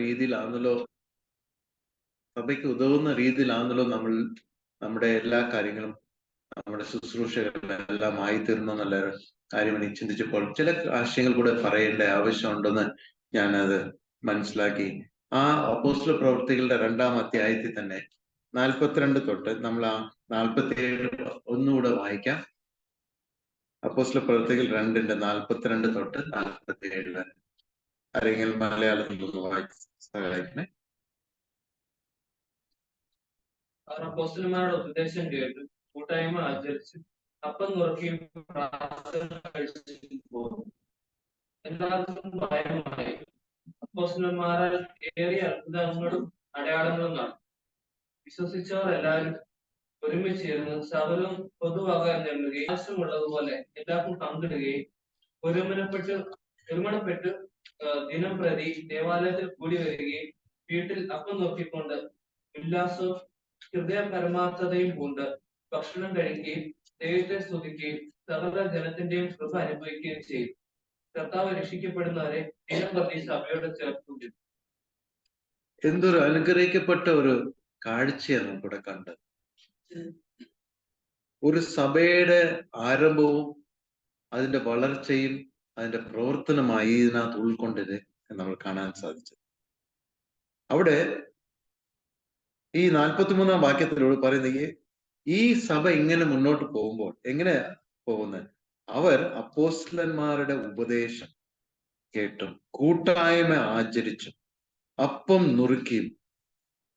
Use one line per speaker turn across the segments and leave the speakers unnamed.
രീതിയിലാണല്ലോ, സഭയ്ക്ക് ഉതകുന്ന രീതിയിലാണല്ലോ നമ്മുടെ എല്ലാ കാര്യങ്ങളും, നമ്മുടെ ശുശ്രൂഷകളെല്ലാം ആയിത്തീർന്നു എന്നുള്ള കാര്യം എനിക്ക് ചിന്തിച്ചപ്പോൾ ചില ആശയങ്ങൾ കൂടെ പറയേണ്ട ആവശ്യമുണ്ടെന്ന് ഞാനത് മനസ്സിലാക്കി. ആ അപ്പോസ്തല പ്രവൃത്തികളുടെ 2-ാം അധ്യായത്തിൽ തന്നെ 42 തൊട്ട് നമ്മൾ ആ 47 ഒന്നുകൂടെ വായിക്കാം. അപ്പോസ്തല പ്രവൃത്തികൾ 2-ന്റെ 42 തൊട്ട് 47 വരെ. ആരെങ്കിലും മലയാളത്തിൽ ഒന്ന് വായിച്ച് സഹായിക്കണേ.
അവർ അപ്പോസ്തലന്മാരുടെ ഉപദേശം കേട്ട് കൂട്ടായ്മ ആചരിച്ച് അപ്പം നുറുക്കിയും പ്രാർത്ഥന കഴിച്ചു പോകുന്നു. എല്ലാവർക്കും ഭയമായി. അപ്പോസ്തലന്മാരാൽ ഏറിയ അത്ഭുതങ്ങളും അടയാളങ്ങളും നടന്നു. വിശ്വസിച്ചവർ എല്ലാവരും ഒരുമിച്ചിരുന്ന് സകലവും പൊതുവക എന്നുകയും ആവശ്യമുള്ളതുപോലെ എല്ലാവർക്കും പങ്കിടുകയും ഒരുമനപ്പെട്ട് ദിനം പ്രതി ദേവാലയത്തിൽ കൂടി വരികയും വീട്ടിൽ അപ്പം നോക്കിക്കൊണ്ട് ഉല്ലാസവും ഹൃദയ പരമാർത്ഥതയും കൊണ്ട് ഭക്ഷണം കഴിക്കുകയും ദൈവത്തെ സ്തുതിക്കുകയും സകല ജനത്തിന്റെയും കൃപ അനുഭവിക്കുകയും ചെയ്യും. കർത്താവ് രക്ഷിക്കപ്പെടുന്നവരെ ദിനം പ്രതി സഭയോട് ചേർക്കുന്നു.
എന്തൊരു അനുഗ്രഹിക്കപ്പെട്ട ഒരു കാഴ്ചയാണ് നമുക്കിവിടെ കണ്ടത്. ഒരു സഭയുടെ ആരംഭവും അതിന്റെ വളർച്ചയും അതിന്റെ പ്രവർത്തനമായി ഇതിനകത്ത് ഉൾക്കൊണ്ടത് നമ്മൾ കാണാൻ സാധിച്ചത്. അവിടെ ഈ 43-ാം വാക്യത്തിലൂടെ പറയുന്നത് ഈ സഭ ഇങ്ങനെ മുന്നോട്ട് പോകുമ്പോൾ എങ്ങനെ പോകുന്നത്? അവർ അപ്പോസ്തലന്മാരുടെ ഉപദേശം കേട്ടും കൂട്ടായ്മ ആചരിച്ചും അപ്പം നുറുക്കിയും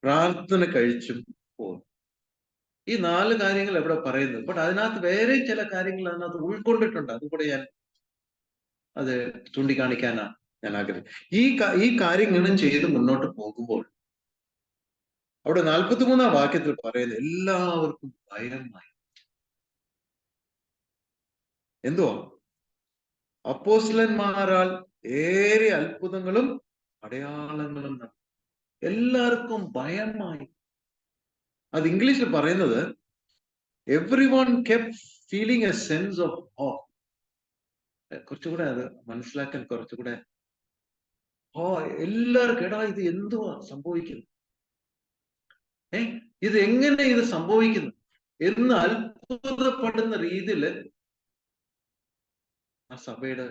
പ്രാർത്ഥന കഴിച്ചും പോകും. ഈ 4 കാര്യങ്ങൾ എവിടെ പറയുന്നത്. ബട്ട് അതിനകത്ത് വേറെ ചില കാര്യങ്ങൾ അതിനകത്ത് ഉൾക്കൊണ്ടിട്ടുണ്ട്. അതുകൂടെ ഞാൻ അത് ചൂണ്ടിക്കാണിക്കാനാണ് ഞാൻ ആഗ്രഹിക്കുന്നത്. ഈ കാര്യങ്ങളും ചെയ്ത് മുന്നോട്ട് പോകുമ്പോൾ അവിടെ 43-ാം വാക്യത്തിൽ പറയുന്നത് എല്ലാവർക്കും ഭയമായി. എന്തുവാ? അപ്പോസ്തലന്മാരാൽ ഏറെ അത്ഭുതങ്ങളും അടയാളങ്ങളും നടന്നു. എല്ലാവർക്കും ഭയമായി. അത് ഇംഗ്ലീഷിൽ പറയുന്നത് everyone kept feeling a sense of awe. കുറച്ചുകൂടെ അത് മനസ്സിലാക്കാൻ കുറച്ചുകൂടെ എല്ലാവർക്കും എടാ ഇത് എന്തുവാ സംഭവിക്കുന്നു, ഇത് എങ്ങനെ ഇത് സംഭവിക്കുന്നു എന്ന് അത്ഭുതപ്പെടുന്ന രീതിയിൽ ആ സഭയുടെ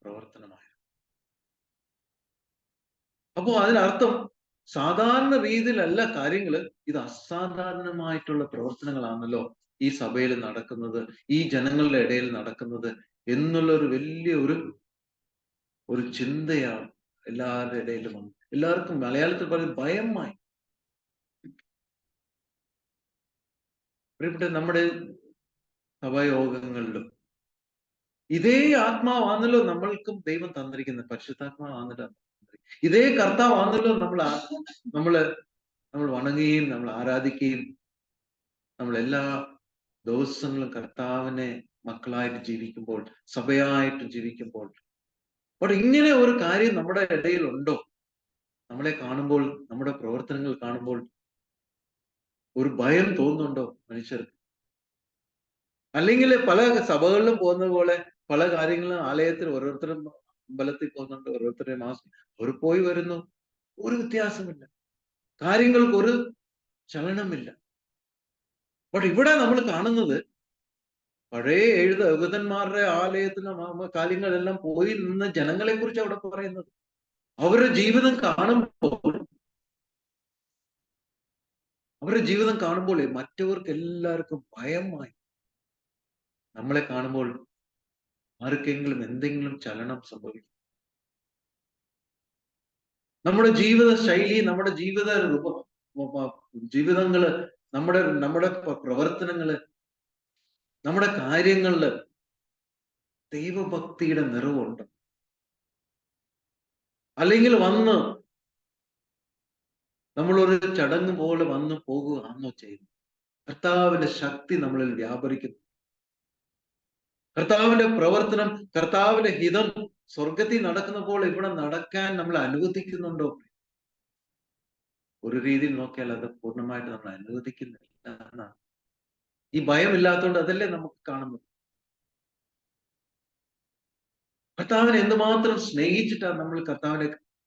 പ്രവർത്തനമായി. അപ്പോ അതിനർത്ഥം സാധാരണ രീതിയിലല്ല കാര്യങ്ങൾ, ഇത് അസാധാരണമായിട്ടുള്ള പ്രവർത്തനങ്ങളാണല്ലോ ഈ സഭയിൽ നടക്കുന്നത്, ഈ ജനങ്ങളുടെ ഇടയിൽ നടക്കുന്നത് എന്നുള്ള ഒരു വലിയ ഒരു ചിന്തയാണ് എല്ലാവരുടെ ഇടയിലും വന്നു. എല്ലാവർക്കും മലയാളത്തിൽ പറയുന്നത് ഭയമായി. പ്രിയപ്പെട്ട നമ്മുടെ സഭായോഗങ്ങളിലും ഇതേ ആത്മാവാണല്ലോ നമ്മൾക്കും ദൈവം തന്നിരിക്കുന്നത്. പരിശുദ്ധാത്മാവാണല്ലോ, ഇതേ കർത്താവാണല്ലോ നമ്മൾ വണങ്ങുകയും നമ്മൾ ആരാധിക്കുകയും നമ്മൾ എല്ലാ ദിവസങ്ങളും കർത്താവിനെ മക്കളായിട്ട് ജീവിക്കുമ്പോൾ, സഭയായിട്ട് ജീവിക്കുമ്പോൾ. അപ്പോൾ ഇങ്ങനെ ഒരു കാര്യം നമ്മുടെ ഇടയിൽ ഉണ്ടോ? നമ്മളെ കാണുമ്പോൾ, നമ്മുടെ പ്രവർത്തനങ്ങൾ കാണുമ്പോൾ ഒരു ഭയം തോന്നുന്നുണ്ടോ മനുഷ്യർക്ക്? അല്ലെങ്കിൽ പല സഭകളിലും പോകുന്നത് പോലെ പല കാര്യങ്ങളും ആലയത്തിൽ ഓരോരുത്തരും അമ്പലത്തിൽ പോകുന്നുണ്ട്, ഓരോരുത്തരുടെ മാസം അവർ പോയി വരുന്നു, ഒരു വ്യത്യാസമില്ല, കാര്യങ്ങൾക്ക് ഒരു ചലനമില്ല. ബട്ട് ഇവിടെ നമ്മൾ കാണുന്നത് പഴയ എഴുതന്മാരുടെ ആലയത്തിലും കാര്യങ്ങളെല്ലാം പോയി നിന്ന് ജനങ്ങളെ കുറിച്ച് അവിടെ പറയുന്നത്. അവരുടെ ജീവിതം കാണുമ്പോൾ മറ്റവർക്ക് എല്ലാവർക്കും ഭയമായി. നമ്മളെ കാണുമ്പോൾ ആർക്കെങ്കിലും എന്തെങ്കിലും ചലനം സംഭവിക്കും. നമ്മുടെ ജീവിത ശൈലി, നമ്മുടെ ജീവിതങ്ങള്, നമ്മുടെ പ്രവർത്തനങ്ങള്, നമ്മുടെ കാര്യങ്ങളില് ദൈവഭക്തിയുടെ നിറവുണ്ട്. അല്ലെങ്കിൽ നമ്മളൊരു ചടങ്ങ് പോലെ വന്നു പോകുകയാണോ ചെയ്യുന്നത്? കർത്താവിന്റെ ശക്തി നമ്മളിൽ വ്യാപരിക്കുന്നു. കർത്താവിന്റെ പ്രവർത്തനം, കർത്താവിന്റെ ഹിതം സ്വർഗത്തിൽ നടക്കുന്നപ്പോൾ ഇവിടെ നടക്കാൻ നമ്മൾ അനുവദിക്കുന്നുണ്ടോ? ഒരു രീതിയിൽ നോക്കിയാൽ അത് പൂർണ്ണമായിട്ട് നമ്മൾ അനുവദിക്കുന്നില്ല എന്നാണ്. ഈ ഭയമില്ലാത്തതുകൊണ്ട് അതല്ലേ നമുക്ക് കാണുന്നത്. കർത്താവിനെ എന്തുമാത്രം സ്നേഹിച്ചിട്ടാണ് നമ്മൾ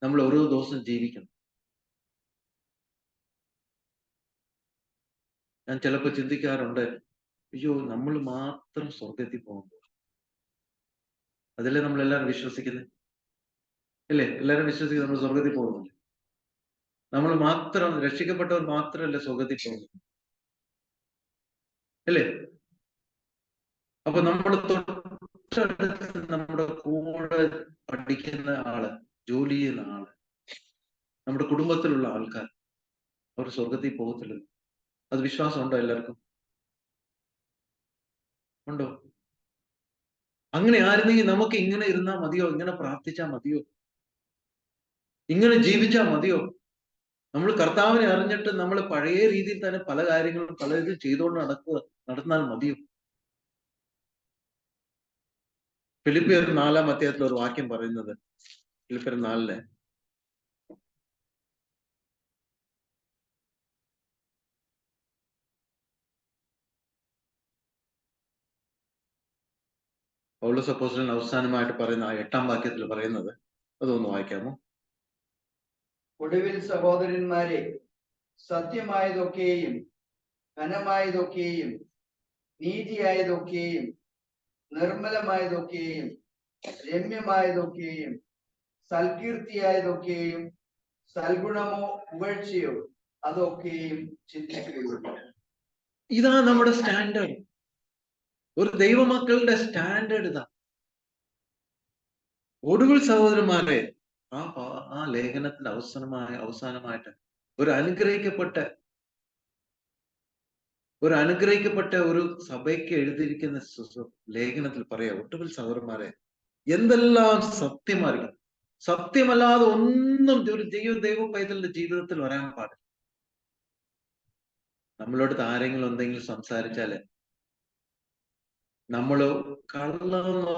നമ്മൾ ഓരോ ദിവസവും ജീവിക്കണം. ഞാൻ ചിലപ്പോൾ ചിന്തിക്കാറുണ്ട്, അയ്യോ നമ്മൾ മാത്രം സ്വർഗത്തിൽ പോകുമ്പോൾ. അതല്ലേ നമ്മളെല്ലാവരും വിശ്വസിക്കുന്നത്, അല്ലേ? എല്ലാവരും വിശ്വസിക്കുന്നത് നമ്മൾ സ്വർഗത്തിൽ പോകുന്നു. നമ്മൾ മാത്രം രക്ഷിക്കപ്പെട്ടവർ മാത്രമല്ല സ്വർഗത്തിൽ പോകുന്നത്, അല്ലേ? അപ്പൊ നമ്മുടെ തൊട്ടടുത്ത് നമ്മുടെ കൂടെ പഠിക്കുന്ന ആള്, ജോലി ചെയ്യുന്ന ആള്, നമ്മുടെ കുടുംബത്തിലുള്ള ആൾക്കാർ, അവർ സ്വർഗത്തിൽ പോകത്തില്ല. അത് വിശ്വാസം ഉണ്ടോ എല്ലാവർക്കും? ഉണ്ടോ? അങ്ങനെ ആയിരുന്നെങ്കിൽ നമുക്ക് ഇങ്ങനെ ഇരുന്നാൽ മതിയോ? ഇങ്ങനെ പ്രാർത്ഥിച്ചാൽ മതിയോ? ഇങ്ങനെ ജീവിച്ചാൽ മതിയോ? നമ്മൾ കർത്താവിനെ അറിഞ്ഞിട്ട് നമ്മൾ പഴയ രീതിയിൽ തന്നെ പല കാര്യങ്ങളും പലതും ചെയ്തുകൊണ്ട് നടന്നാൽ മതിയോ? ഫിലിപ്പിയർ 4-ാം അധ്യായത്തിൽ ഒരു വാക്യം പറയുന്നത്, ഫിലിപ്പിയർ 4 പൗലോസ് അപ്പോസ്തലൻ അവസാനമായിട്ട് പറയുന്ന ആ 8-ാം വാക്യത്തിൽ പറയുന്നത്, അതൊന്ന് വായിക്കാമോ?
ഒടുവിൽ സഹോദരന്മാരെ, സത്യമായതൊക്കെയും ഘനമായതൊക്കെയും നീതിയായതൊക്കെയും നിർമ്മലമായതൊക്കെയും രമ്യമായതൊക്കെയും സൽകീർത്തിയായതൊക്കെയും സൽഗുണമോ പുകഴ്ചയോ അതൊക്കെയും ചിന്തിക്കുകയുള്ളൂ.
ഇതാ നമ്മുടെ സ്റ്റാൻഡേർഡ്. ഒരു ദൈവമക്കളുടെ സ്റ്റാൻഡേർഡ് ഇതാ. ഒടുവിൽ സഹോദരന്മാരെ, ആ ലേഖനത്തിന്റെ അവസാനമായിട്ട് ഒരു അനുഗ്രഹിക്കപ്പെട്ട ഒരു സഭയ്ക്ക് എഴുതിയിരിക്കുന്ന ലേഖനത്തിൽ പറയാം, ഒടുവിൽ സഹോദരന്മാരെ, എന്തെല്ലാം സത്യമായിരിക്കും, സത്യമല്ലാതെ ഒന്നും ഒരു ദൈവ പൈതലിന്റെ ജീവിതത്തിൽ വരാൻ പാടില്ല. നമ്മളോട് ആരെങ്കിലും എന്തെങ്കിലും സംസാരിച്ചാല് നമ്മള് കള്ളമോ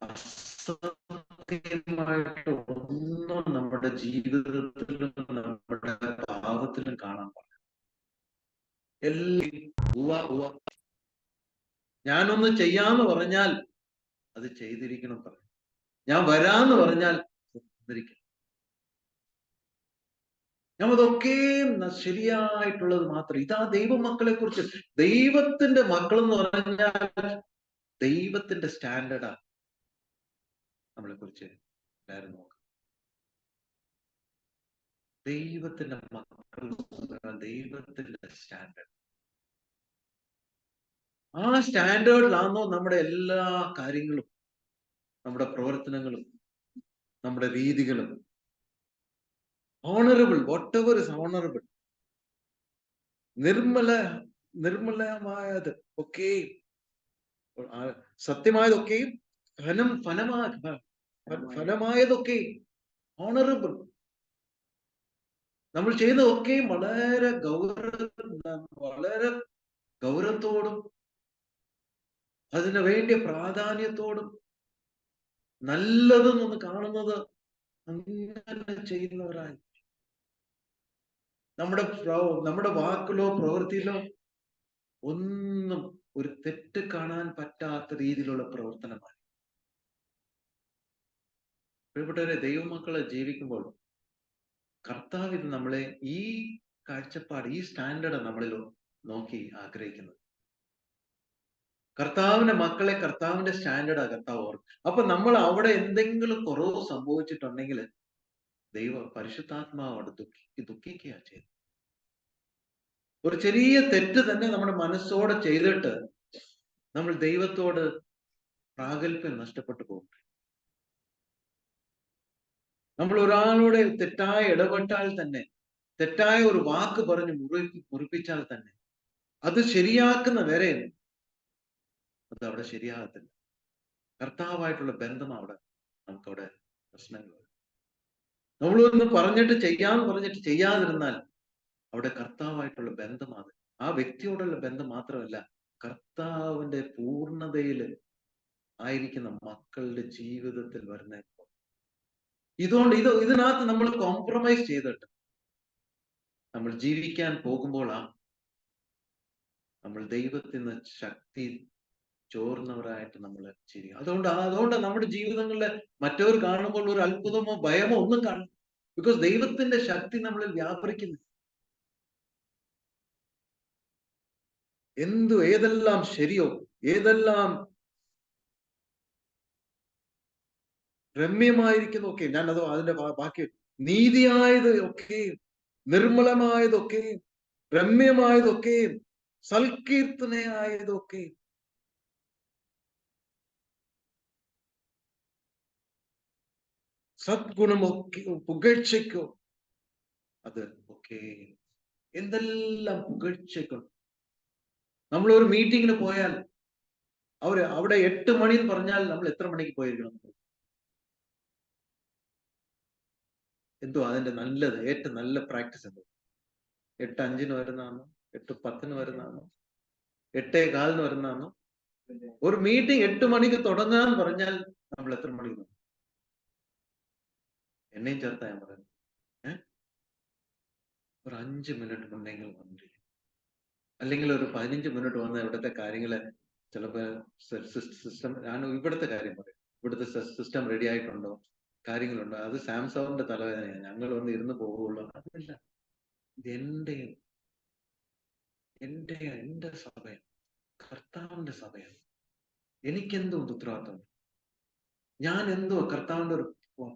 അസത്യമായിട്ട് ഒന്നും നമ്മുടെ ജീവിതത്തിലും നമ്മുടെ പാപത്തിലും കാണാൻ പാടില്ല. എല്ലാം ഞാനൊന്ന് ചെയ്യാന്ന് പറഞ്ഞാൽ അത് ചെയ്തിരിക്കണം പറയും. ഞാൻ വരാന്ന് പറഞ്ഞാൽ വന്നിരിക്കണം. അതൊക്കെയും ശരിയായിട്ടുള്ളത് മാത്രം. ഇതാ ദൈവമക്കളെ കുറിച്ച്. ദൈവത്തിന്റെ മക്കൾ എന്ന് പറഞ്ഞാൽ ദൈവത്തിന്റെ സ്റ്റാൻഡേർഡാ നമ്മളെ കുറിച്ച് എല്ലാവരും നോക്കാം. ദൈവത്തിന്റെ മക്കൾ, ദൈവത്തിന്റെ സ്റ്റാൻഡേർഡ്. ആ സ്റ്റാൻഡേർഡിലാണോ നമ്മുടെ എല്ലാ കാര്യങ്ങളും, നമ്മുടെ പ്രവർത്തനങ്ങളും, നമ്മുടെ രീതികളും. Honourable, whatever is honourable, നിർമ്മലമായത് ഒക്കെ, സത്യമായതൊക്കെയും ഫലമായതൊക്കെ ഓണറബിൾ. നമ്മൾ ചെയ്യുന്നതൊക്കെയും വളരെ ഗൗരവത്തോടും അതിന് വേണ്ടിയ പ്രാധാന്യത്തോടും നല്ലതെന്നൊന്ന് കാണുന്നത് അങ്ങനെ ചെയ്യുന്നവരായി. നമ്മുടെ വാക്കിലോ പ്രവൃത്തിയിലോ ഒന്നും ഒരു തെറ്റ് കാണാൻ പറ്റാത്ത രീതിയിലുള്ള പ്രവർത്തനമാണ്. പ്രിയപ്പെട്ടവരെ, ദൈവമക്കളെ ജീവിക്കുമ്പോൾ കർത്താവ് ഇത് നമ്മളെ ഈ കാഴ്ചപ്പാട്, ഈ സ്റ്റാൻഡേർഡ് നമ്മളിൽ നോക്കി ആഗ്രഹിക്കുന്നത്. കർത്താവിന്റെ മക്കളെ കർത്താവിന്റെ സ്റ്റാൻഡേർഡാ കർത്താവ് ഓർക്കും. അപ്പൊ നമ്മൾ അവിടെ എന്തെങ്കിലും കുറവ് സംഭവിച്ചിട്ടുണ്ടെങ്കിൽ പരിശുദ്ധാത്മാവ് അവിടെ ദുഃഖിക്കുക ചെയ്തു. ഒരു ചെറിയ തെറ്റ് തന്നെ നമ്മുടെ മനസ്സോടെ ചെയ്തിട്ട് നമ്മൾ ദൈവത്തോട് പ്രാഗൽഭ്യം നഷ്ടപ്പെട്ടു പോകും. നമ്മൾ ഒരാളോട് തെറ്റായി ഇടപെട്ടാൽ തന്നെ, തെറ്റായ ഒരു വാക്ക് പറഞ്ഞ് മുറിപ്പിച്ചാൽ തന്നെ അത് ശരിയാക്കുന്ന വരെ അത് അവിടെ ശരിയാകത്തില്ല. കർത്താവായിട്ടുള്ള ബന്ധം നമുക്കവിടെ പ്രശ്നങ്ങൾ വരും. നമ്മളൊന്ന് പറഞ്ഞിട്ട് ചെയ്യാതിരുന്നാൽ അവിടെ കർത്താവായിട്ടുള്ള ബന്ധമാണ്. ആ വ്യക്തിയോടുള്ള ബന്ധം മാത്രമല്ല, കർത്താവിന്റെ പൂർണ്ണതയിൽ ആയിരിക്കുന്ന മക്കളുടെ ജീവിതത്തിൽ വരുന്ന ഇതുകൊണ്ട് ഇതിനകത്ത് നമ്മൾ കോംപ്രമൈസ് ചെയ്തിട്ട് നമ്മൾ ജീവിക്കാൻ പോകുമ്പോഴാണ് നമ്മൾ ദൈവത്തിന് ശക്തി ചോർന്നവരായിട്ട് നമ്മൾ ചെയ്യും. അതുകൊണ്ട് നമ്മുടെ ജീവിതങ്ങളിൽ മറ്റവർ കാണുമ്പോൾ ഒരു അത്ഭുതമോ ഭയമോ ഒന്നും കാണും. ബിക്കോസ് ദൈവത്തിന്റെ ശക്തി നമ്മളിൽ വ്യാപരിക്കുന്നു. ഏതെല്ലാം ശരിയോ, ഏതെല്ലാം രമ്യമായിരിക്കുന്നു ഒക്കെ, ഞാൻ അതിന്റെ ബാക്കി നീതിയായത് ഒക്കെയും നിർമ്മലമായതൊക്കെയും രമ്യമായതൊക്കെയും സൽകീർത്തനയായതൊക്കെയും സദ്ഗുണമൊക്കെ പുകഴ്ചയ്ക്കോ അത് ഒക്കെ എന്തെല്ലാം പുകഴ്ചകൾ. നമ്മളൊരു മീറ്റിങ്ങിന് പോയാൽ അവിടെ 8 മണി എന്ന് പറഞ്ഞാൽ നമ്മൾ എത്ര മണിക്ക് പോയിരിക്കണം? എന്തോ അതിന്റെ നല്ലത്, ഏറ്റവും നല്ല പ്രാക്ടീസ് എന്തോ? 8:05 വരുന്നതാണോ? 8:10 വരുന്നതാണോ? 8:15 വരുന്നതാണോ? ഒരു മീറ്റിംഗ് 8 മണിക്ക് തുടങ്ങാന്ന് പറഞ്ഞാൽ നമ്മൾ എത്ര മണിക്ക്? എന്നെയും ചേർത്താ ഞാൻ പറയുന്നത്. ഒരു 5 മിനിറ്റ് മുന്നെങ്കിൽ വന്നിരിക്കും, അല്ലെങ്കിൽ ഒരു 15 മിനിറ്റ് വന്ന് ഇവിടുത്തെ കാര്യങ്ങള് ചിലപ്പോൾ സിസ്റ്റം, ഞാൻ ഇവിടുത്തെ കാര്യം പറയും, ഇവിടുത്തെ സിസ്റ്റം റെഡി ആയിട്ടുണ്ടോ, കാര്യങ്ങളുണ്ടോ, അത് സാംസങ്ങിന്റെ തലവേദനയാണ്, ഞങ്ങൾ വന്ന് ഇരുന്ന് പോവുള്ളൂ. അതല്ല, ഇത് എന്റെ സഭയാണ്, കർത്താവിന്റെ സഭയാണ്. എനിക്കെന്തോ ഉത്തരവാദിത്വം, ഞാൻ എന്തോ കർത്താവിന്റെ ഒരു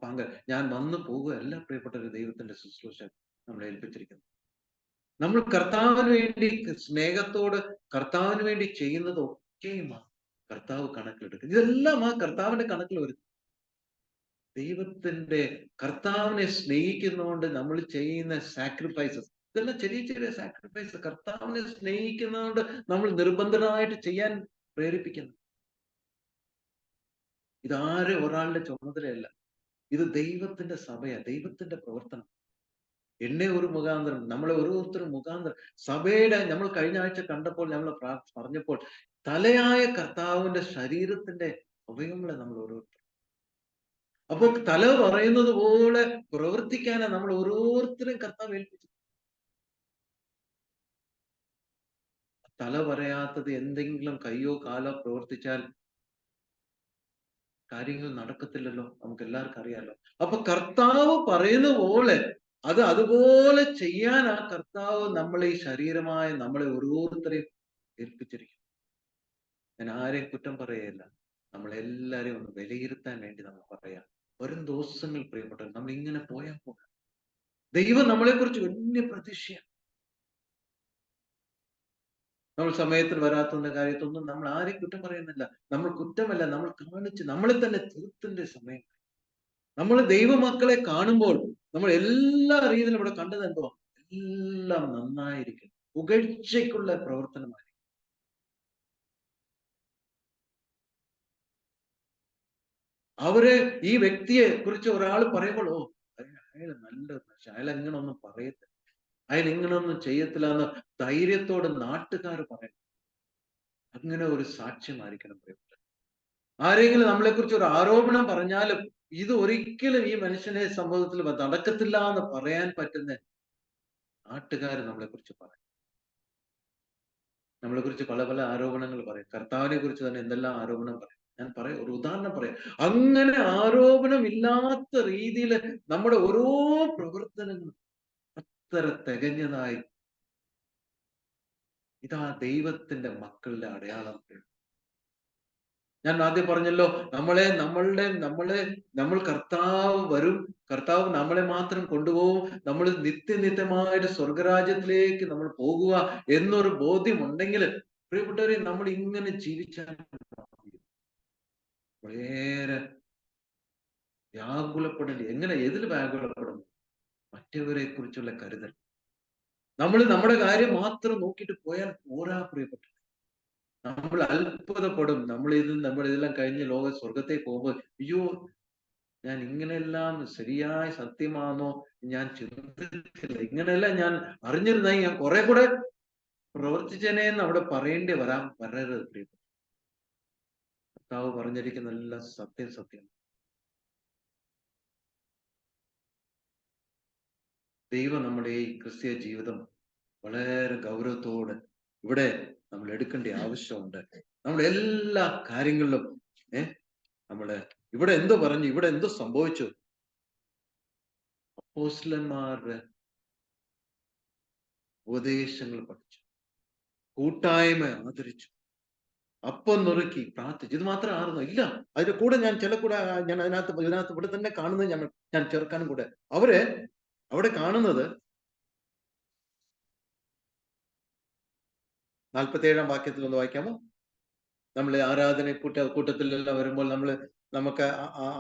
പങ്ക്. ഞാൻ വന്നു പോകുക എല്ലാ പ്രിയപ്പെട്ട ഒരു ദൈവത്തിന്റെ ശുശ്രൂഷ നമ്മളെ ഏൽപ്പിച്ചിരിക്കുന്നു. നമ്മൾ കർത്താവിന് വേണ്ടി സ്നേഹത്തോട് കർത്താവിന് വേണ്ടി ചെയ്യുന്നതൊക്കെയും കർത്താവ് കണക്കിലെടുക്കും. ഇതെല്ലാം കർത്താവിന്റെ കണക്കിൽ വരും. കർത്താവിനെ സ്നേഹിക്കുന്നതുകൊണ്ട് നമ്മൾ ചെയ്യുന്ന സാക്രിഫൈസസ്, ഇതെല്ലാം ചെറിയ ചെറിയ സാക്രിഫൈസ് കർത്താവിനെ സ്നേഹിക്കുന്നതുകൊണ്ട് നമ്മൾ നിർബന്ധമായിട്ട് ചെയ്യാൻ പ്രേരിപ്പിക്കുന്നു. ഇതാരും ഒരാളുടെ ചുമതലയല്ല, ഇത് ദൈവത്തിന്റെ സഭയാണ്, ദൈവത്തിന്റെ പ്രവർത്തനം. എന്നെ ഒരു മുഖാന്തരം, നമ്മളെ ഓരോരുത്തരും മുഖാന്തരം സഭയുടെ, നമ്മൾ കഴിഞ്ഞ ആഴ്ച കണ്ടപ്പോൾ നമ്മൾ പറഞ്ഞപ്പോൾ തലയായ കർത്താവിന്റെ ശരീരത്തിന്റെ അവയവങ്ങളെ നമ്മൾ ഓരോരുത്തരും. അപ്പോൾ തല പറയുന്നത് പോലെ പ്രവർത്തിക്കാനാണ് നമ്മൾ ഓരോരുത്തരും കർത്താവ് ഏൽപ്പിച്ചു. തല പറയാത്തത് എന്തെങ്കിലും കയ്യോ കാലോ പ്രവർത്തിച്ചാൽ കാര്യങ്ങൾ നടക്കത്തില്ലല്ലോ, നമുക്ക് എല്ലാവർക്കും അറിയാലോ. അപ്പൊ കർത്താവ് പറയുന്ന പോലെ അതുപോലെ ചെയ്യാൻ ആ കർത്താവ് നമ്മളെ, ഈ ശരീരമായ നമ്മളെ ഓരോരുത്തരെയും ഏൽപ്പിച്ചിരിക്കും. ഞാൻ ആരെയും കുറ്റം പറയുകയില്ല, നമ്മളെല്ലാരെയും ഒന്ന് വിലയിരുത്താൻ വേണ്ടി നമ്മൾ പറയാം. വരും ദിവസങ്ങൾ പ്രിയപ്പെട്ടവർ നമ്മൾ ഇങ്ങനെ പോയാൽ പോകാം. ദൈവം നമ്മളെ കുറിച്ച് വലിയ പ്രതീക്ഷയാണ്. നമ്മൾ സമയത്തിന് വരാത്തതിന്റെ കാര്യത്തൊന്നും നമ്മൾ ആരെയും കുറ്റം പറയുന്നില്ല. നമ്മൾ കുറ്റമല്ല, നമ്മൾ കാണിച്ച് നമ്മളെ തന്നെ തീർത്തിന്റെ സമയം. നമ്മൾ ദൈവമക്കളെ കാണുമ്പോൾ നമ്മൾ എല്ലാ രീതിയിലും ഇവിടെ കണ്ടത് എന്തോ, എല്ലാം നന്നായിരിക്കും, പുകഴ്ചയ്ക്കുള്ള പ്രവർത്തനമായി. ഈ വ്യക്തിയെ കുറിച്ച് ഒരാൾ പറയുമ്പോൾ, ഓ അയാൾ നല്ല, പക്ഷെ അയാൾ എങ്ങനൊന്നും പറയത്തില്ല, അയാൾ ഇങ്ങനൊന്നും ചെയ്യത്തില്ല എന്ന് ധൈര്യത്തോടെ നാട്ടുകാർ പറയും. അങ്ങനെ ഒരു സാക്ഷ്യമായിരിക്കണം പ്രിയപ്പെട്ട. ആരെങ്കിലും നമ്മളെ കുറിച്ച് ഒരു ആരോപണം പറഞ്ഞാലും ഇത് ഒരിക്കലും ഈ മനുഷ്യനെ സംഭവത്തിൽ നടക്കത്തില്ല എന്ന് പറയാൻ പറ്റുന്ന നാട്ടുകാർ നമ്മളെ കുറിച്ച് പറയും. നമ്മളെ കുറിച്ച് പല പല ആരോപണങ്ങൾ പറയും. കർത്താവിനെ കുറിച്ച് തന്നെ എന്തെല്ലാം ആരോപണം പറയും. ഞാൻ പറയാം, ഒരു ഉദാഹരണം പറയാം. അങ്ങനെ ആരോപണമില്ലാത്ത രീതിയിൽ നമ്മുടെ ഓരോ പ്രവർത്തനങ്ങളും അത്ര തികഞ്ഞതായി, ഇതാ ദൈവത്തിന്റെ മക്കളുടെ അടയാളം. ഞാൻ ആദ്യം പറഞ്ഞല്ലോ, നമ്മൾ കർത്താവ് വരും, കർത്താവ് നമ്മളെ മാത്രം കൊണ്ടുപോകും, നമ്മൾ നിത്യമായിട്ട് സ്വർഗരാജ്യത്തിലേക്ക് നമ്മൾ പോകുക എന്നൊരു ബോധ്യം ഉണ്ടെങ്കിൽ പ്രിയപ്പെട്ടവരെ നമ്മൾ ഇങ്ങനെ ജീവിച്ചാൽ വളരെ വ്യാകുലപ്പെടേണ്ടി. ഏതിൽ വ്യാകുലപ്പെടുന്നു? മറ്റവരെ കുറിച്ചുള്ള കരുതൽ. നമ്മുടെ കാര്യം മാത്രം നോക്കിയിട്ട് പോയാൽ പോരാ പ്രിയപ്പെട്ട. നമ്മൾ അത്ഭുതപ്പെടും. നമ്മളിതെല്ലാം കഴിഞ്ഞ് സ്വർഗത്തേക്ക് പോകുമ്പോൾ, അയ്യോ ഞാൻ ഇങ്ങനെയെല്ലാം ശരിയായ സത്യമാണോ ഞാൻ ചിന്തിച്ചില്ല, ഇങ്ങനെയെല്ലാം ഞാൻ അറിഞ്ഞിരുന്നെങ്കിൽ ഞാൻ കുറെ കൂടെ പ്രവർത്തിച്ചേനെന്ന് അവിടെ പറയേണ്ടി വരരുത് പ്രിയപ്പെട്ട. കർത്താവ് പറഞ്ഞിരിക്കുന്ന എല്ലാം സത്യം. ദൈവം നമ്മുടെ ഈ ക്രിസ്തീയ ജീവിതം വളരെ ഗൗരവത്തോടെ, ഇവിടെ നമ്മൾ എടുക്കേണ്ട ആവശ്യമുണ്ട്. നമ്മുടെ എല്ലാ കാര്യങ്ങളിലും നമ്മള് ഇവിടെ എന്തോ പറഞ്ഞു, ഇവിടെ എന്തോ സംഭവിച്ചു. അപ്പോസ്തലന്മാരുടെ ഉപദേശങ്ങൾ പഠിച്ചു, കൂട്ടായ്മ ആദരിച്ചു, അപ്പം നുറുക്കി പ്രാർത്ഥിച്ചു. ഇത് മാത്രമായിരുന്നു ഇല്ല. അതിന്റെ കൂടെ ഞാൻ ഞാൻ ഇതിനകത്ത് ഇവിടെ തന്നെ കാണുന്നത് ഞാൻ ചേർക്കാനും കൂടെ, അവിടെ കാണുന്നത് 47-ാം വാക്യത്തിൽ ഒന്ന് വായിക്കാമോ? നമ്മള് ആരാധന കൂട്ടത്തിലെല്ലാം വരുമ്പോൾ നമുക്ക്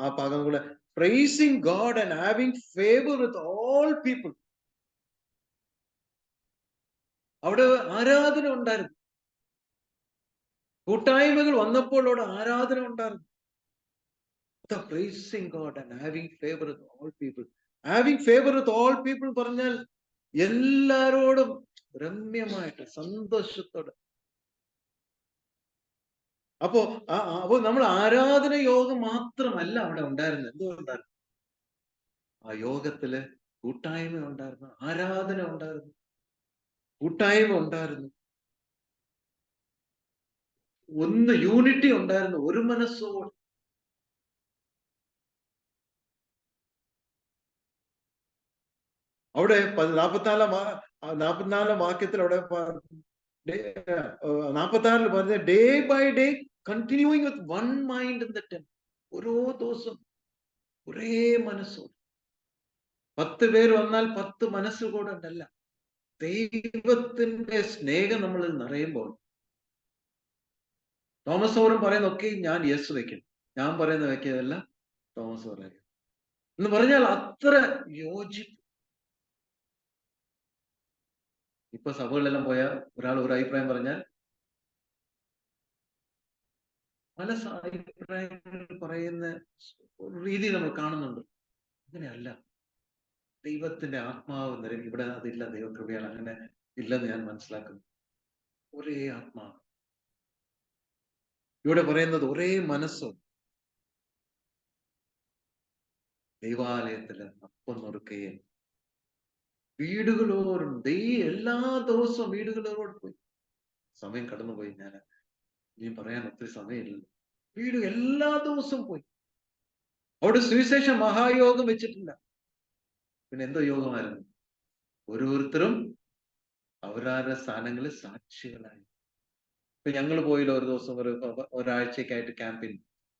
ആ ഭാഗം കൂടെ, pricing God and having favour with all people. അവിടെ ആരാധന ഉണ്ടായിരുന്നു. കൂട്ടായ്മകൾ വന്നപ്പോൾ അവിടെ ആരാധന ഉണ്ടായിരുന്നു. Pricing God and having favour with all people. Having favour with all people പറഞ്ഞാൽ എല്ലാരോടും രമ്യമായിട്ട് സന്തോഷത്തോടെ. അപ്പോ നമ്മൾ ആരാധന യോഗം മാത്രമല്ല അവിടെ ഉണ്ടായിരുന്നത്. എന്തുകൊണ്ടായിരുന്നു? ആ യോഗത്തില് കൂട്ടായ്മ ഉണ്ടായിരുന്നു, ആരാധന ഉണ്ടായിരുന്നു, കൂട്ടായ്മ ഉണ്ടായിരുന്നു, യൂണിറ്റി ഉണ്ടായിരുന്നു, ഒരു മനസ്സോട്. അവിടെ 44-ാം വാക്യത്തിൽ അവിടെ 46-ൽ പറഞ്ഞ day by day continuing with one mind in the temple. ഓരോ ദിവസം ഒരേ മനസ്സോട്. 10 പേര് വന്നാൽ 10 മനസ്സുകൂടെ ഉണ്ടല്ല. ദൈവത്തിന്റെ സ്നേഹം നമ്മളിൽ നിറയുമ്പോൾ തോമസ് ഓറും പറയുന്നൊക്കെ ഞാൻ യെസ് വെക്കും, ഞാൻ പറയുന്ന വെക്കിയതല്ല തോമസ് ഓർ എന്ന് പറഞ്ഞാൽ അത്ര യോജിപ്പ്. ഇപ്പൊ സഭകളിലെല്ലാം പോയാൽ ഒരാൾ ഒരു അഭിപ്രായം പറഞ്ഞാൽ പല അഭിപ്രായങ്ങൾ പറയുന്ന രീതി നമ്മൾ കാണുന്നുണ്ട്. അങ്ങനെയല്ല. ദൈവത്തിന്റെ ആത്മാവ് നിറയും. ഇവിടെ അതില്ല, ദൈവകൃപയാൽ അങ്ങനെ ഇല്ലെന്ന് ഞാൻ മനസ്സിലാക്കുന്നു. ഒരേ ആത്മാവ് ഇവിടെ പറയുന്നത്, ഒരേ മനസ്സും. ദൈവാലയത്തില് അപ്പം നുറുക്കുകയും വീടുകളോടും എല്ലാ ദിവസവും വീടുകളോട് പോയി. സമയം കടന്നുപോയി, ഞാൻ ഇനി പറയാൻ ഒത്തിരി സമയമില്ല. എല്ലാ ദിവസവും പോയി. അവിടെ സുവിശേഷ മഹായോഗം വെച്ചിട്ടില്ല. പിന്നെ എന്തോ യോഗമായിരുന്നു? ഓരോരുത്തരും അവരവരുടെ സ്ഥാനങ്ങളിൽ സാക്ഷികളായി. ഇപ്പൊ ഞങ്ങൾ പോയില്ല ഒരു ദിവസം, ഒരാഴ്ചക്കായിട്ട് ക്യാമ്പയിൻ,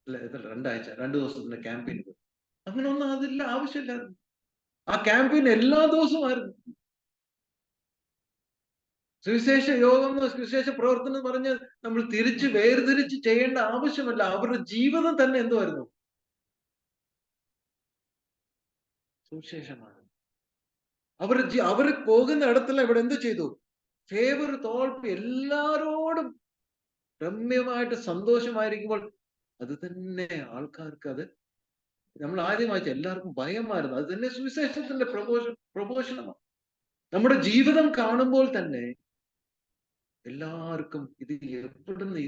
2 ദിവസത്തിന്റെ ക്യാമ്പയിൻ പോയി. അങ്ങനെ ഒന്നും അതില്ല, ആവശ്യമില്ലായിരുന്നു. ആ ക്യാമ്പയിൻ എല്ലാ ദിവസവും ആയിരുന്നു. സുവിശേഷ യോഗം, സുവിശേഷ പ്രവർത്തനം എന്ന് പറഞ്ഞ് നമ്മൾ വേർതിരിച്ച് ചെയ്യേണ്ട ആവശ്യമല്ല. അവരുടെ ജീവിതം തന്നെ എന്തുമായിരുന്നു? സുവിശേഷമാണ്. അവർ പോകുന്ന ഇടത്തെല്ലാം ഇവിടെ എന്ത് ചെയ്തു? ഫേവർ തോൽപ്പി, എല്ലാരോടും രമ്യമായിട്ട് സന്തോഷമായിരിക്കുമ്പോൾ അത് തന്നെ ആൾക്കാർക്ക്, അത് നമ്മൾ ആദ്യം വായിച്ച എല്ലാവർക്കും ഭയമായിരുന്നു. അത് തന്നെ സുവിശേഷത്തിന്റെ പ്രഘോഷണമാണ്. നമ്മുടെ ജീവിതം കാണുമ്പോൾ തന്നെ എല്ലാവർക്കും ഇത് എവിടുന്ന്,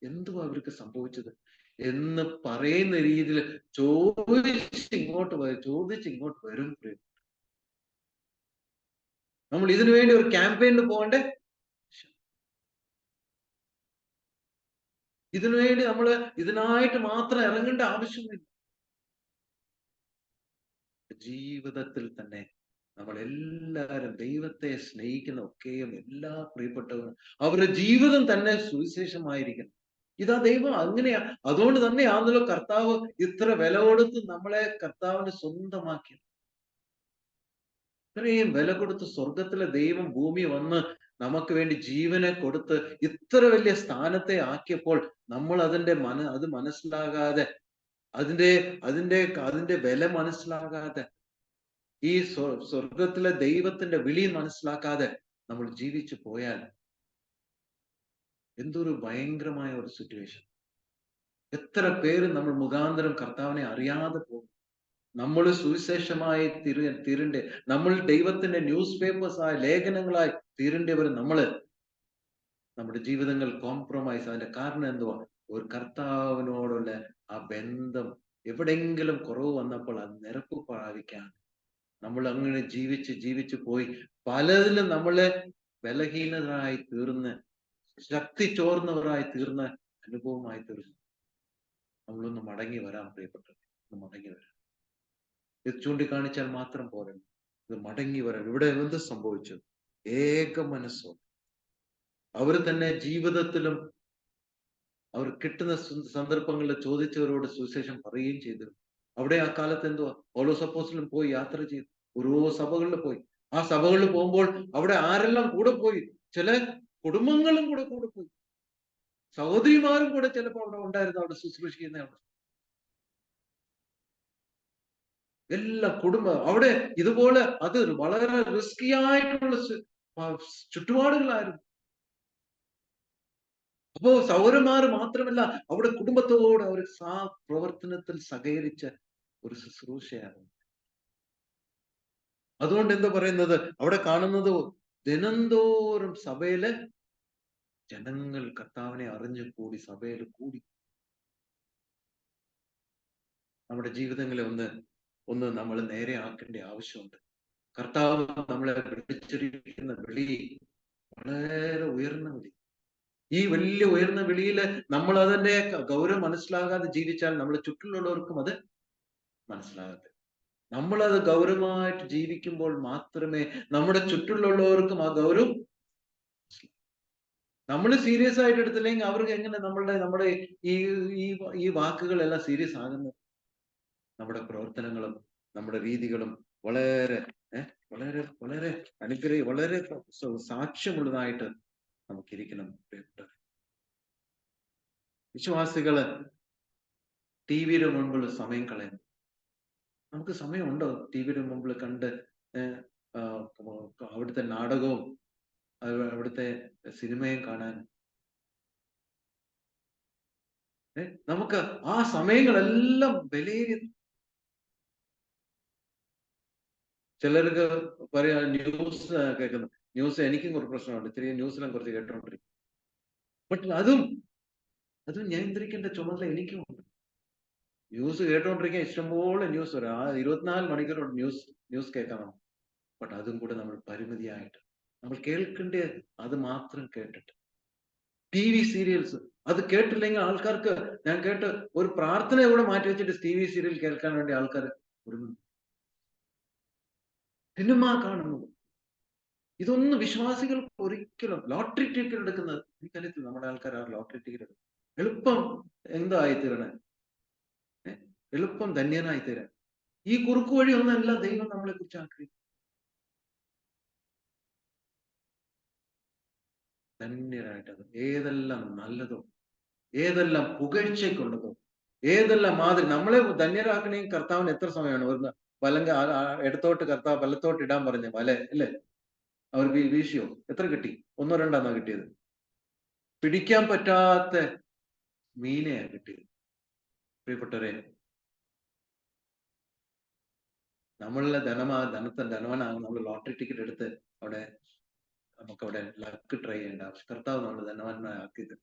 എന്തുവാ അവർക്ക് സംഭവിച്ചത് എന്ന് പറയുന്ന രീതിയിൽ ചോദിച്ചിങ്ങോട്ട് വരും. നമ്മൾ ഇതിനു വേണ്ടി ഒരു ക്യാമ്പയിന് പോകണ്ടേ? ഇതിനുവേണ്ടി നമ്മൾ ഇതിനായിട്ട് മാത്രം ഇറങ്ങേണ്ട ആവശ്യമില്ല. ജീവിതത്തിൽ തന്നെ നമ്മൾ എല്ലാവരും ദൈവത്തെ സ്നേഹിക്കുന്ന ഒക്കെയും എല്ലാ പ്രിയപ്പെട്ടവരും അവരുടെ ജീവിതം തന്നെ സുവിശേഷമായിരിക്കണം. ഇതാ ദൈവം അങ്ങനെയാ. അതുകൊണ്ട് തന്നെയാണല്ലോ കർത്താവ് ഇത്ര വില കൊടുത്ത് നമ്മളെ കർത്താവിന് സ്വന്തമാക്കി. ഇത്രയും വില കൊടുത്ത് സ്വർഗത്തിലെ ദൈവം ഭൂമി വന്ന് നമുക്ക് വേണ്ടി ജീവനെ കൊടുത്ത് ഇത്ര വലിയ സ്ഥാനത്തെ ആക്കിയപ്പോൾ നമ്മൾ അത് മനസ്സിലാകാതെ, അതിന്റെ വില മനസ്സിലാകാതെ, ഈ സ്വർഗത്തിലെ ദൈവത്തിന്റെ വിളി മനസ്സിലാക്കാതെ നമ്മൾ ജീവിച്ചു പോയാൽ എന്തൊരു ഭയങ്കരമായ ഒരു സിറ്റുവേഷൻ. എത്ര പേര് നമ്മൾ മുഖാന്തരം കർത്താവിനെ അറിയാതെ പോകും. നമ്മൾ സുവിശേഷമായി തീരണ്ടേ, നമ്മൾ ദൈവത്തിന്റെ ന്യൂസ് പേപ്പേഴ്സായ ലേഖനങ്ങളായി തീരേണ്ടവർ നമ്മുടെ ജീവിതങ്ങൾ കോംപ്രമൈസ്. അതിന്റെ കാരണം എന്തുവാ? ഒരു കർത്താവിനോടുള്ള ആ ബന്ധം എവിടെയെങ്കിലും കുറവ് വന്നപ്പോൾ അത് നിരപ്പ് പ്രാപിക്കാൻ നമ്മൾ അങ്ങനെ ജീവിച്ച് പോയി പലതിലും നമ്മളെ ബലഹീനരായി തീർന്ന് ശക്തി ചോർന്നവരായി തീർന്ന അനുഭവമായി തീർന്നു. നമ്മളൊന്ന് മടങ്ങി വരാം പ്രിയപ്പെട്ടത്, ഒന്ന് മടങ്ങി വരാം. ഇത് ചൂണ്ടിക്കാണിച്ചാൽ മാത്രം പോരെ, ഇത് മടങ്ങി വരാം. ഇവിടെ എന്ത് സംഭവിച്ചു? ഏക മനസ്സോ അവർ തന്നെ ജീവിതത്തിലും അവർ കിട്ടുന്ന സന്ദർഭങ്ങളിൽ ചോദിച്ചവരോട് സുവിശേഷം പറയുകയും ചെയ്തു. അവിടെ ആ കാലത്ത് എന്തുവാ, പൗലോസ് അപ്പോസ്തലൻ പോയി യാത്ര ചെയ്തു, ഓരോ സഭകളിൽ പോയി. ആ സഭകളിൽ പോകുമ്പോൾ അവിടെ ആരെല്ലാം കൂടെ പോയി? ചില കുടുംബങ്ങളും കൂടെ പോയി, സഹോദരിമാരും കൂടെ ചിലപ്പോൾ അവിടെ ഉണ്ടായിരുന്നു, അവിടെ ശുശ്രൂഷിക്കുന്ന എല്ലാ അവിടെ ഇതുപോലെ അത് വളരെ റിസ്കി ആയിട്ടുള്ള ചുറ്റുപാടുകളായിരുന്നു. അപ്പോ സൗരന്മാർ മാത്രമല്ല, അവിടെ കുടുംബത്തോട് അവർ പ്രവർത്തനത്തിൽ സഹകരിച്ച ഒരു ശുശ്രൂഷയാണ്. അതുകൊണ്ട് എന്താ പറയുന്നത്, അവിടെ കാണുന്നത് ദിനംതോറും സഭയില് ജനങ്ങൾ കർത്താവിനെ അറിഞ്ഞു കൂടി, സഭയിൽ കൂടി. നമ്മുടെ ജീവിതങ്ങളെ ഒന്ന് നമ്മൾ നേരെ ആക്കേണ്ട ആവശ്യമുണ്ട്. കർത്താവ് നമ്മളെ വിളിച്ചിരിക്കുന്ന വിളി വളരെ ഉയർന്ന വിളി. ഈ വലിയ ഉയർന്ന വിളിയില് നമ്മൾ അതിന്റെ ഗൗരവം മനസ്സിലാകാതെ ജീവിച്ചാൽ നമ്മളെ ചുറ്റിലുള്ളവർക്കും അത് മനസ്സിലാകട്ടെ. നമ്മളത് ഗൗരവമായിട്ട് ജീവിക്കുമ്പോൾ മാത്രമേ നമ്മുടെ ചുറ്റിലുള്ളവർക്കും ആ ഗൗരവം, നമ്മൾ സീരിയസ് ആയിട്ട് എടുത്തില്ലെങ്കിൽ അവർക്ക് എങ്ങനെ നമ്മുടെ ഈ വാക്കുകളെല്ലാം സീരിയസ് ആകുന്നത്? നമ്മുടെ പ്രവർത്തനങ്ങളും നമ്മുടെ രീതികളും വളരെ വളരെ വളരെ വളരെ സാക്ഷ്യമുള്ളതായിട്ട് നമുക്കിരിക്കണം. വിശ്വാസികള് ടിവിയുടെ മുൻപിൽ സമയം കളയുന്നു. നമുക്ക് സമയമുണ്ടോ ടിവിയുടെ മുമ്പിൽ കണ്ട് അവിടുത്തെ നാടകവും അവിടുത്തെ സിനിമയും കാണാൻ? നമുക്ക് ആ സമയങ്ങളെല്ലാം വിലയേറി. ചിലർക്ക് പറയാ ന്യൂസ് കേൾക്കുന്നു. ന്യൂസ് എനിക്കും കുറച്ച് പ്രശ്നമുണ്ട്, ചെറിയ ന്യൂസിലും കുറച്ച് കേട്ടോണ്ടിരിക്കും. ബട്ട് അതും നിയന്ത്രിക്കേണ്ട ചുമതല എനിക്കുമുണ്ട്. ന്യൂസ് കേട്ടോണ്ടിരിക്കാൻ ഇഷ്ടംപോലെ ന്യൂസ് വരാം, 24 മണിക്കൂർ ന്യൂസ് കേൾക്കണം. ബട്ട് അതും കൂടെ നമ്മൾ പരിമിതിയായിട്ട് നമ്മൾ കേൾക്കേണ്ട അത് മാത്രം കേട്ടിട്ട്. TV സീരിയൽസ് അത് കേട്ടില്ലെങ്കിൽ ആൾക്കാർക്ക്, ഞാൻ കേട്ട് ഒരു പ്രാർത്ഥന കൂടെ മാറ്റി വെച്ചിട്ട് TV സീരിയൽ കേൾക്കാൻ വേണ്ടി ആൾക്കാർ ഒരുങ്ങുന്നു. സിനിമ കാണുന്നു. ഇതൊന്നും വിശ്വാസികൾക്ക് ഒരിക്കലും. ലോട്ടറി ടിക്കറ്റ് എടുക്കുന്നത് എനിക്കറിയത്തില്ല, നമ്മുടെ ആൾക്കാർ ആ ലോട്ടറി ടിക്കറ്റ് എടുക്കും. എളുപ്പം എന്തായി തീരണേ, എളുപ്പം ധന്യനായി തീരാൻ. ഈ കുറുക്കു വഴി ഒന്നല്ല ദൈവം നമ്മളെ കുറിച്ച് ആഗ്രഹിക്കും. ധന്യരായിട്ടത് ഏതെല്ലാം നല്ലതോ, ഏതെല്ലാം പുകഴ്ചയ്ക്കുള്ളതോ, ഏതെല്ലാം മാതിരി നമ്മളെ ധന്യരാക്കണമെങ്കിൽ കർത്താവിന് എത്ര സമയമാണ്? ഒരു ഇടത്തോട്ട് കർത്താവ് വലത്തോട്ട് ഇടാൻ പറഞ്ഞ വല അല്ലേ, അവർ വീശിയോ? എത്ര കിട്ടി? 1 2 എണ്ണ കിട്ടിയത്. പിടിക്കാൻ പറ്റാത്ത മീനെയാ കിട്ടിയത്. പ്രിയപ്പെട്ടവരെ, നമ്മളുടെ ധനവാനാകും നമ്മൾ ലോട്ടറി ടിക്കറ്റ് എടുത്ത് നമുക്കവിടെ ലക്ക് ട്രൈ ചെയ്യേണ്ട ആവശ്യം. കർത്താവ് നമ്മൾ ധനവാനാക്കിയത്.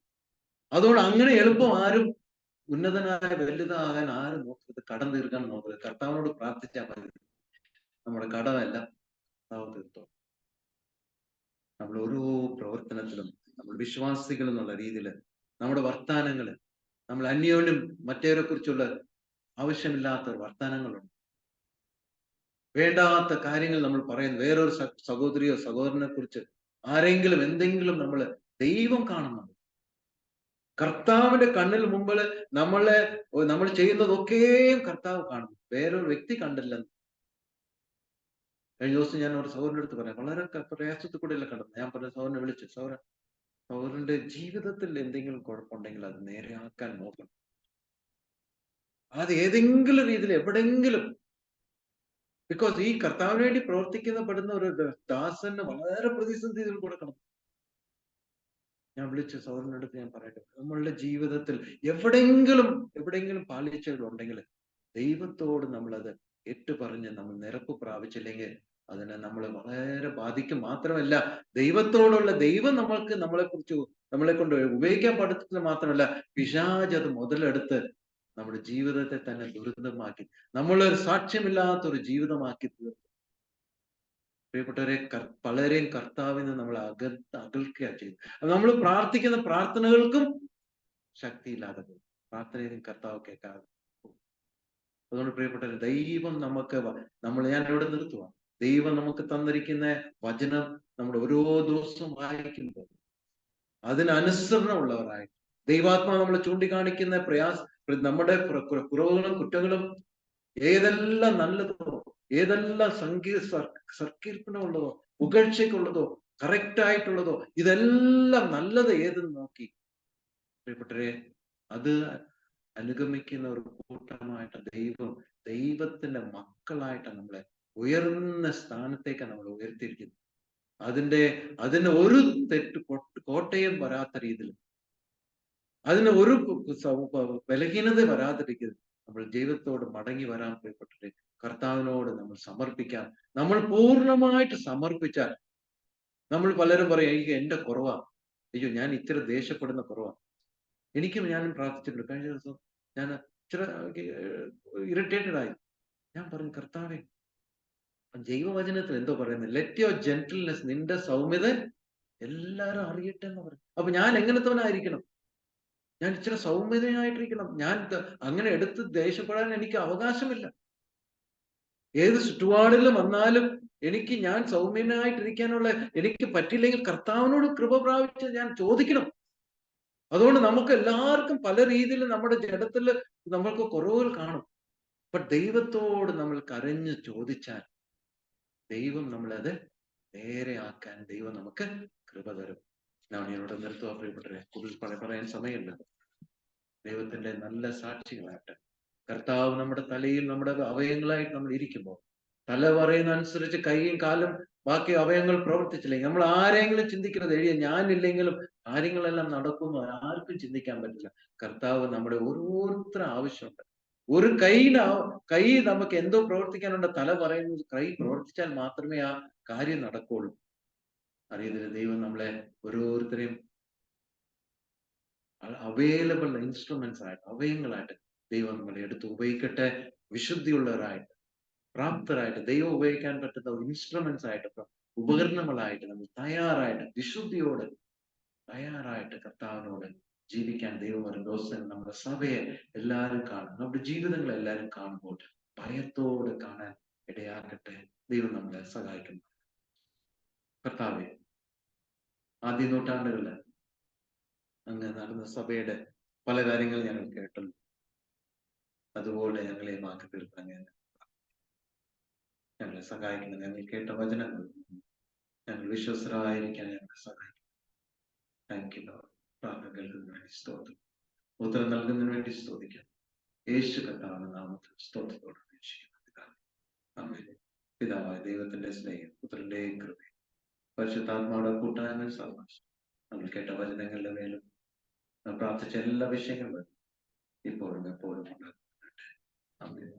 അതുകൊണ്ട് അങ്ങനെ എളുപ്പം ആരും ഉന്നതനായ വലുതാകാൻ ആരും നോക്കരുത്, കടം തീർക്കാൻ നോക്കരുത്. കർത്താവിനോട് പ്രാർത്ഥിച്ചാൽ മതി, നമ്മുടെ കടമെല്ലാം കർത്താവ് തീർത്തോ. നമ്മൾ ഓരോ പ്രവർത്തനത്തിലും നമ്മൾ വിശ്വാസികൾ എന്നുള്ള രീതിയിൽ നമ്മുടെ വർത്താനങ്ങള്, നമ്മൾ അന്യോന്യം മറ്റേവരെ കുറിച്ചുള്ള ആവശ്യമില്ലാത്ത വർത്താനങ്ങളുണ്ട്, വേണ്ടാത്ത കാര്യങ്ങൾ നമ്മൾ പറയുന്നു. വേറൊരു സഹോദരിയോ സഹോദരനെ കുറിച്ച് ആരെങ്കിലും എന്തെങ്കിലും ദൈവം കാണുന്നുണ്ട്. കർത്താവിന്റെ കണ്ണിൽ മുമ്പിൽ നമ്മൾ ചെയ്യുന്നതൊക്കെയും കർത്താവ് കാണുന്നു, വേറൊരു വ്യക്തി കണ്ടില്ലെന്ന്. കഴിഞ്ഞ ദിവസം ഞാൻ ഒരു സഹോദരൻ്റെ അടുത്ത് പറയാം, വളരെ പ്രയാസത്തിൽ കൂടെ അല്ല കണ്ടത്. ഞാൻ പറഞ്ഞ സഹോദരനെ വിളിച്ചു, സഹോദരന്റെ ജീവിതത്തിൽ എന്തെങ്കിലും കുഴപ്പമുണ്ടെങ്കിൽ അത് നേരെയാക്കാൻ നോക്കണം. അത് ഏതെങ്കിലും രീതിയിൽ എവിടെങ്കിലും, ബിക്കോസ് ഈ കർത്താവിന് വേണ്ടി പ്രവർത്തിക്കപ്പെടുന്ന ഒരു ദാസന് വളരെ പ്രതിസന്ധികൾ കൊടുക്കണം. ഞാൻ വിളിച്ച സഹോദരനടുത്ത് ഞാൻ പറയട്ടെ, നമ്മളുടെ ജീവിതത്തിൽ എവിടെയെങ്കിലും പാളിച്ചകൾ ഉണ്ടെങ്കിൽ ദൈവത്തോട് നമ്മളത് ഏറ്റുപറഞ്ഞ് നമ്മൾ നിരപ്പ് പ്രാപിച്ചില്ലെങ്കിൽ അതിനെ നമ്മൾ വളരെ ബാധിക്കും. മാത്രമല്ല, ദൈവം നമ്മളെ കൊണ്ട് ഉപയോഗിക്കാൻ പഠിച്ചത് മാത്രമല്ല, പിശാച് അത് മുതലെടുത്ത് നമ്മുടെ ജീവിതത്തെ തന്നെ ദുരിതമാക്കി, നമ്മളൊരു സാക്ഷ്യമില്ലാത്തൊരു ജീവിതമാക്കി തീർത്തു. പ്രിയപ്പെട്ടവരെ, പലരെയും കർത്താവിൽ നിന്ന് നമ്മൾ അകൽക്കുക ചെയ്തു. നമ്മൾ പ്രാർത്ഥിക്കുന്ന പ്രാർത്ഥനകൾക്കും ശക്തിയില്ലാതെ പോകും. പ്രാർത്ഥനയും കർത്താവ് കേൾക്കാതെ പോകും. അതുകൊണ്ട് പ്രിയപ്പെട്ടവരെ, ദൈവം നമുക്ക് ഞാൻ ഇവിടെ നിർത്തുക. ദൈവം നമുക്ക് തന്നിരിക്കുന്ന വചനം നമ്മൾ ഓരോ ദിവസവും വായിക്കുമ്പോൾ അതിനനുസരണമുള്ളവരായിട്ട്, ദൈവാത്മാവ് നമ്മൾ ചൂണ്ടിക്കാണിക്കുന്ന നമ്മുടെ കുറവുകളും കുറ്റങ്ങളും ഏതെല്ലാം നല്ലതോ, ഏതെല്ലാം സങ്കീർത്തനമുള്ളതോ, പുകഴ്ചയ്ക്കുള്ളതോ, കറക്റ്റ് ആയിട്ടുള്ളതോ, ഇതെല്ലാം നല്ലത് ഏതെന്ന് നോക്കി പ്രിയപ്പെട്ടവരെ, അത് അനുഗമിക്കുന്ന ഒരു കൂട്ടമായിട്ട് ദൈവത്തിന്റെ മക്കളായിട്ട് നമ്മളെ ഉയർന്ന സ്ഥാനത്തേക്ക് നമ്മൾ ഉയർത്തിയിരിക്കുന്നു. അതിന് ഒരു കോട്ടയം വരാത്ത രീതിയിൽ, അതിന് ഒരു ബലഹീനത വരാത്ത രീതിയിൽ നമ്മൾ ദൈവത്തോട് മടങ്ങി വരാൻ പ്രിയപ്പെട്ടവരെ, കർത്താവിനോട് നമ്മൾ സമർപ്പിക്കാൻ, നമ്മൾ പൂർണ്ണമായിട്ട് സമർപ്പിച്ചാൽ, നമ്മൾ പലരും പറയും എനിക്ക് എന്റെ കുറവാ, അയ്യോ ഞാൻ ഇച്ചിരി ദേഷ്യപ്പെടുന്ന കുറവാ. ഞാനും പ്രാർത്ഥിച്ചിട്ടുണ്ട്. കഴിഞ്ഞ ദിവസം ഞാൻ ഇച്ചിരി ഇറിറ്റേറ്റഡ് ആയി. ഞാൻ പറഞ്ഞു, കർത്താവേ, ദൈവവചനത്തിൽ എന്തോ പറയുന്നത്, ലെറ്റ് യുവർ ജെന്റിൽനെസ്, നിന്റെ സൗമ്യത എല്ലാരും അറിയട്ടെ എന്ന് പറഞ്ഞു. അപ്പൊ ഞാൻ എങ്ങനത്തവനായിരിക്കണം? ഞാൻ ഇച്ചിരി സൗമ്യതയായിട്ടിരിക്കണം. ഞാൻ അങ്ങനെ എടുത്ത് ദേഷ്യപ്പെടാൻ എനിക്ക് അവകാശമില്ല. ഏത് ചുറ്റുപാടിലും വന്നാലും ഞാൻ സൗമ്യനായിട്ടിരിക്കാനുള്ള എനിക്ക് പറ്റില്ലെങ്കിൽ കർത്താവിനോട് കൃപ പ്രാപിച്ച് ഞാൻ ചോദിക്കണം. അതുകൊണ്ട് നമുക്ക് എല്ലാവർക്കും പല രീതിയിൽ നമ്മുടെ ജഡത്തിൽ നമ്മൾക്ക് കുറവുകൾ കാണും. ബട്ട് ദൈവത്തോട് നമ്മൾ കരഞ്ഞ് ചോദിച്ചാൽ ദൈവം നമ്മളത് നേരെയാക്കാൻ ദൈവം നമുക്ക് കൃപ തരും. ഞാൻ ഇവിടെ നിർത്തുക പ്രിയപ്പെട്ടവരെ, കൂടുതൽ പറയാൻ സമയമില്ല. ദൈവത്തിന്റെ നല്ല സാക്ഷികളായിട്ട് കർത്താവ് നമ്മുടെ തലയിൽ, നമ്മുടെ അവയവങ്ങളായിട്ട് നമ്മൾ ഇരിക്കുമ്പോൾ, തല പറയുന്ന അനുസരിച്ച് കൈയും കാലും ബാക്കി അവയവങ്ങൾ പ്രവർത്തിച്ചില്ലെങ്കിൽ നമ്മൾ ആരെങ്കിലും ചിന്തിക്കുന്നത് ഞാനില്ലെങ്കിലും കാര്യങ്ങളെല്ലാം നടക്കുന്നു ആർക്കും ചിന്തിക്കാൻ പറ്റില്ല. കർത്താവ് നമ്മുടെ ഓരോരുത്തരും ആവശ്യമുണ്ട്. ഒരു കൈ നമുക്ക് എന്തോ പ്രവർത്തിക്കാനുണ്ട്, തല പറയുന്നത് കൈ പ്രവർത്തിച്ചാൽ മാത്രമേ ആ കാര്യം നടക്കുള്ളൂ. അറിയത്തില്ല, ദൈവം നമ്മളെ ഓരോരുത്തരെയും അവൈലബിൾ ഇൻസ്ട്രുമെന്റ്സ് ആയിട്ട്, അവയവങ്ങളായിട്ട് ദൈവം നമ്മളെ എടുത്ത് ഉപയോഗിക്കട്ടെ. വിശുദ്ധിയുള്ളവരായിട്ട്, പ്രാപ്തരായിട്ട്, ദൈവം ഉപയോഗിക്കാൻ പറ്റുന്ന ഇൻസ്ട്രുമെന്റ്സ് ആയിട്ട്, ഉപകരണങ്ങളായിട്ട് നമ്മൾ തയ്യാറായിട്ട്, വിശുദ്ധിയോട് തയ്യാറായിട്ട് കർത്താവിനോട് ജീവിക്കാൻ ദൈവം ഒരു ദിവസം നമ്മുടെ സഭയെ എല്ലാവരും കാണും, നമ്മുടെ ജീവിതങ്ങൾ എല്ലാവരും കാണുമ്പോൾ ഭയത്തോട് കാണാൻ ഇടയാക്കട്ടെ. ദൈവം നമ്മളെ സഹായിക്കുന്നു. കർത്താവെ, ആദ്യ നൂറ്റാണ്ടുകളിൽ അങ്ങ് നടന്ന സഭയുടെ പല കാര്യങ്ങൾ ഞങ്ങൾ കേട്ടല്ലോ. അതുപോലെ ഞങ്ങളെ മാറ്റി തീർക്കാൻ ഞങ്ങളെ സഹായിക്കണം. ഞങ്ങൾ കേട്ട വചനങ്ങൾ ഞങ്ങൾ വിശ്വസ്തരായിരിക്കാൻ ഞങ്ങളെ സഹായിക്കും. Thank you Lord. പ്രാർത്ഥന കേൾക്കുന്നതിന് വേണ്ടി സ്തോത്രം, ഉത്തരം നൽകുന്നതിന് വേണ്ടി സ്തോത്രിക്കാം. യേശു കർത്താവിന്റെ നാമത്തിൽ സ്തോത്രത്തോടെ ആമേൻ. പിതാവായ ദൈവത്തിന്റെ സ്നേഹം, പുത്രന്റെയും കൃപയും പരിശുദ്ധാത്മാവുടെ കൂട്ടായ്മ സഹവാസം നമ്മൾ കേട്ട വചനങ്ങളുടെ മേലും പ്രാർത്ഥിച്ച എല്ലാ വിഷയങ്ങളും ഇപ്പോഴും എപ്പോഴും ഉണ്ടാകട്ടെ. ആമേൻ.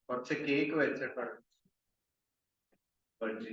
കുറച്ച് കേക്ക് വെച്ചിട്ടുണ്ട്.
അതെ